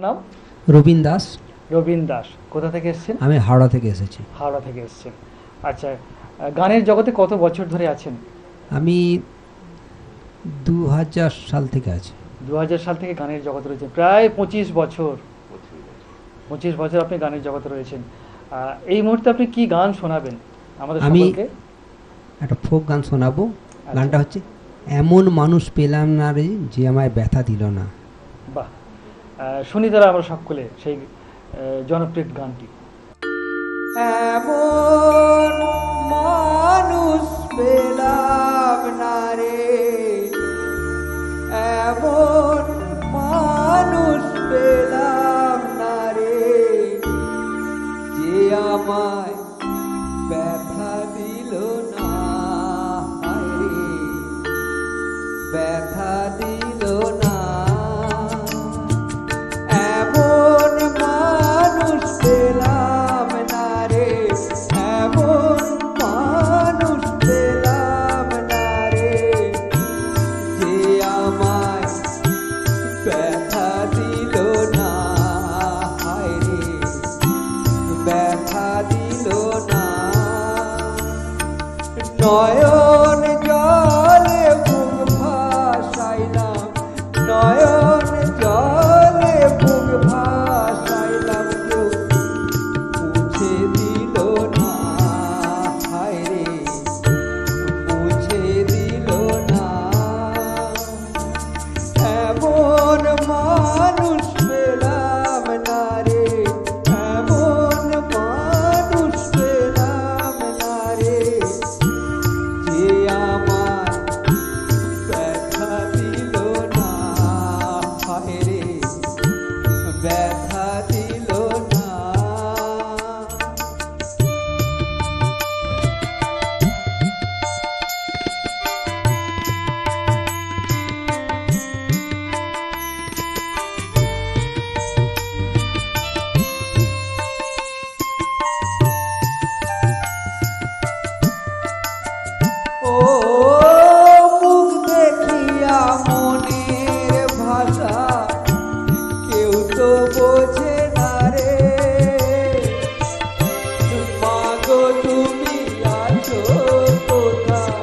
নাম? রবীন দাস। রবীন দাস। কোথা থেকে এসেছেন? আমি হাওড়া থেকে এসেছি। হাওড়া থেকে এসেছেন। আচ্ছা, গানের জগতে কত বছর ধরে আছেন? আমি 2000 সাল থেকে আছি। 2000 সাল থেকে গানের জগতে রয়েছেন, প্রায় 25 বছর। 25 বছর আপনি গানের জগতে রয়েছেন। এই মুহূর্তে আপনি কি গান শোনাবেন আমাদের আমি সকলকে? একটা ফোক গান শোনাবো। আচ্ছা। গানটা হচ্ছে এমন মানুষ পেলাম না রে যে আমায় ব্যথা দিল না। বাহ, শুনি তারা আমরা সকলে সেই জনপ্রিয় গানটি। এমন মানুষ পেলাম না রে, এমন মানুষ পেলাম না রে, যে আমায় ব্যথা দিল না, হায় রে, ব্যথা দিল না। এমন মানুষ পেলাম না রে, এমন মানুষ পেলাম না রে, যে আমায় ব্যথা দিল না, হায় রে, ব্যথা দিল না। নয়ন জলে বুক ভাসাইলাম, নয়ন জলে বুক ভাসাইলাম, কেউ মুছে দিল না, হায় রে, মুছে দিল না। এমন মানুষ পেলাম না রে, এমন মানুষ পেলাম না রে, যে আমার ব্যথা দিল না, হায় রে, ব্যথা দিল না। ও মুখ দেখিয়া মনের ভাষা কেউ তো বোঝে না রে, মাগো তুমি আছো কোথায়,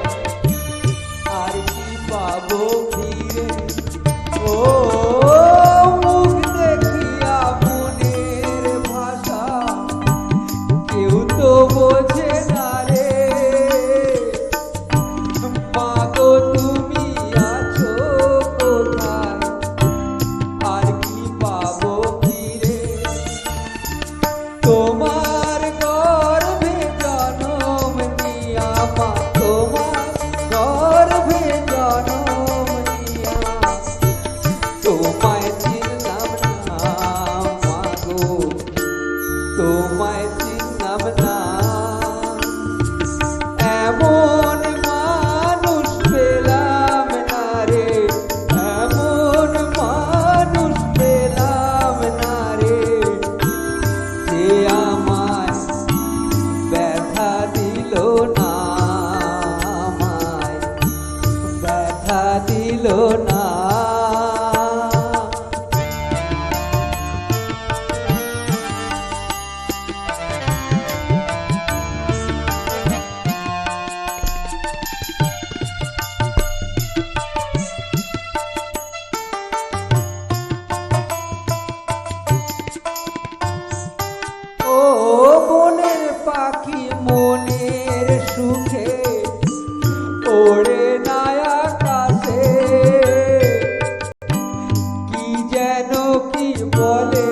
আর কি পাবো ফিরে। ও মুখ দেখিয়া মনের ভাষা কেউ তো বোঝে না রে, মাগো তুমি আছো কোথায়, আর কি পাবো ফিরে। তোমার গর্ভে জনম নিয়া, মা তোমার গর্ভে জনম নিয়া, তোমায় চিনলাম না, মাগো তোমায় চিনলাম না। এমন মানুষ পেলাম না রে, এমন মানুষ পেলাম না রে, যে আমায় ব্যথা দিল না, আমায় ব্যথা দিল না। ও বনের পাখি মনের সুখে ওড়ে না আকাশে, কি যেন কি বলে